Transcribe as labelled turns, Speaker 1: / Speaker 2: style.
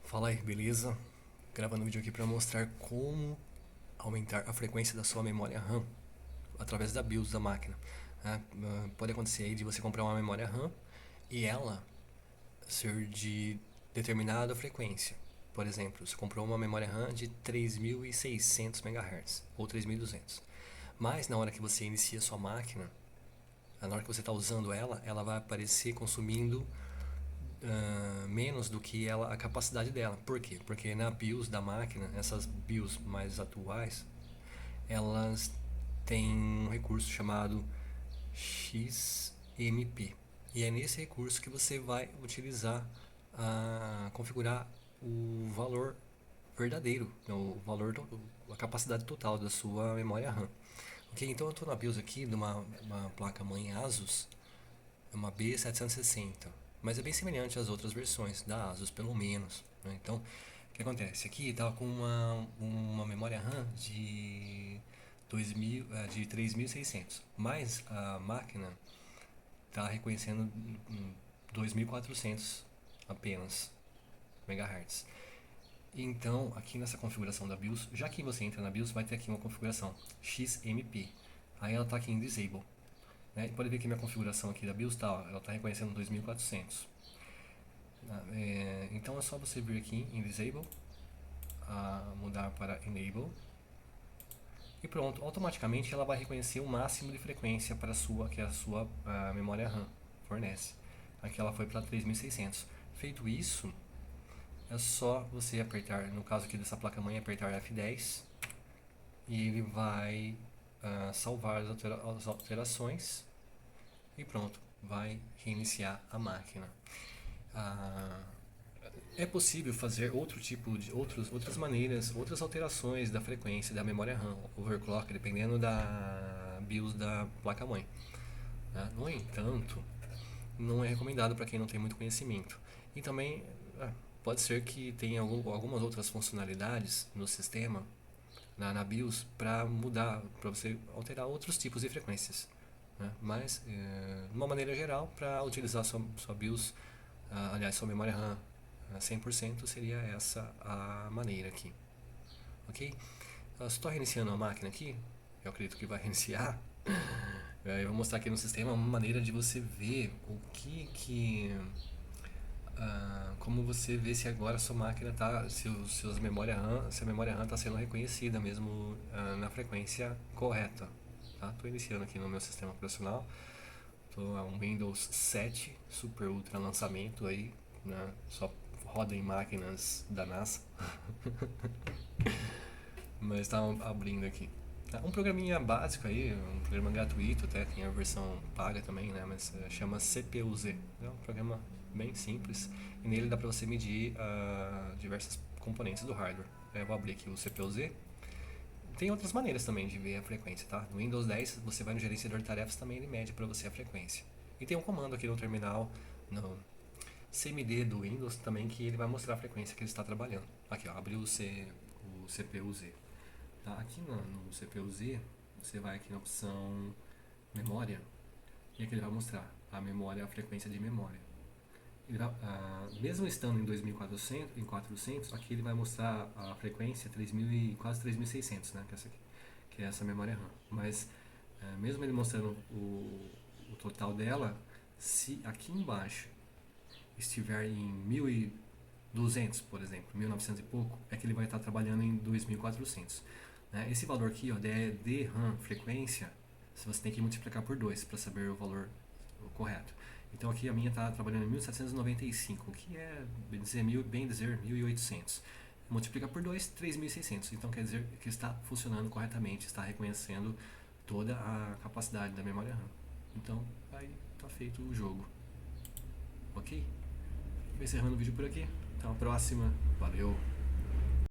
Speaker 1: Fala aí, beleza? Gravando um vídeo aqui para mostrar como aumentar a frequência da sua memória RAM através da BIOS da máquina. Pode acontecer aí de você comprar uma memória RAM e ela ser de determinada frequência. Por exemplo, você comprou uma memória RAM de 3.600 MHz ou 3.200. Mas na hora que você inicia a sua máquina, na hora que você está usando ela, ela vai aparecer consumindo menos do que a capacidade dela. Por quê? Porque na BIOS da máquina, essas BIOS mais atuais, elas têm um recurso chamado XMP. E é nesse recurso que você vai utilizar a configurar o valor verdadeiro, o valor, a capacidade total da sua memória RAM. Ok, então eu estou na BIOS aqui de uma placa-mãe Asus, é uma B760, mas é bem semelhante às outras versões da Asus, pelo menos, né? Então, o que acontece? Aqui estava com uma memória RAM de 3.600, mas a máquina está reconhecendo 2.400 apenas megahertz. Então, aqui nessa configuração da BIOS, já que você entra na BIOS, vai ter aqui uma configuração XMP. Aí ela está aqui em Disable, né? Pode ver que minha configuração aqui da BIOS ela está reconhecendo 2.400. Então é só você vir aqui em Disable, mudar para Enable, e pronto, automaticamente ela vai reconhecer o máximo de frequência para que a sua memória RAM fornece. Aqui ela foi para 3.600. Feito isso, é só você apertar, no caso aqui dessa placa-mãe, apertar F10 e ele vai salvar as alterações e pronto, vai reiniciar a máquina. É possível fazer outras maneiras, outras alterações da frequência da memória RAM, overclock, dependendo da BIOS da placa-mãe, né? No entanto, não é recomendado para quem não tem muito conhecimento. E também pode ser que tenha algumas outras funcionalidades no sistema, na BIOS, para mudar, para você alterar outros tipos de frequências, né? Mas, de uma maneira geral, para utilizar sua BIOS, aliás, sua memória RAM 100%, seria essa a maneira aqui, ok? Estou reiniciando a máquina aqui, eu acredito que vai reiniciar. Eu vou mostrar aqui no sistema uma maneira de você ver como você vê se agora a sua máquina está, se a memória RAM está sendo reconhecida mesmo na frequência correta. Estou iniciando aqui no meu sistema operacional. Estou um Windows 7 Super Ultra lançamento aí, né? Só roda em máquinas da NASA. Mas está abrindo aqui. Um programinha básico aí, um programa gratuito, até tem a versão paga também, né? Mas chama CPU-Z. É um programa bem simples e nele dá para você medir diversas componentes do hardware. Eu vou abrir aqui o CPU-Z. Tem outras maneiras também de ver a frequência, tá? No Windows 10 você vai no gerenciador de tarefas também, ele mede para você a frequência. E tem um comando aqui no terminal, no CMD do Windows também, que ele vai mostrar a frequência que ele está trabalhando. Aqui, ó, abriu o CPU-Z. Tá? Aqui no CPU-Z, você vai aqui na opção memória, e aqui ele vai mostrar a memória, a frequência de memória. Ele vai, mesmo estando em 2400, aqui ele vai mostrar a frequência 3000 quase 3600, né? Que é essa memória RAM. Mas mesmo ele mostrando o total dela, se aqui embaixo estiver em 1200, por exemplo, 1900 e pouco, é que ele vai estar trabalhando em 2400. Né? Esse valor aqui, ó, de RAM, frequência, você tem que multiplicar por 2 para saber o valor correto. Então aqui a minha está trabalhando em 1795, que é, bem dizer 1800. Multiplica por 2, 3600. Então quer dizer que está funcionando corretamente, está reconhecendo toda a capacidade da memória RAM. Então aí está feito o jogo. Ok? Vou encerrando o vídeo por aqui. Até a próxima. Valeu!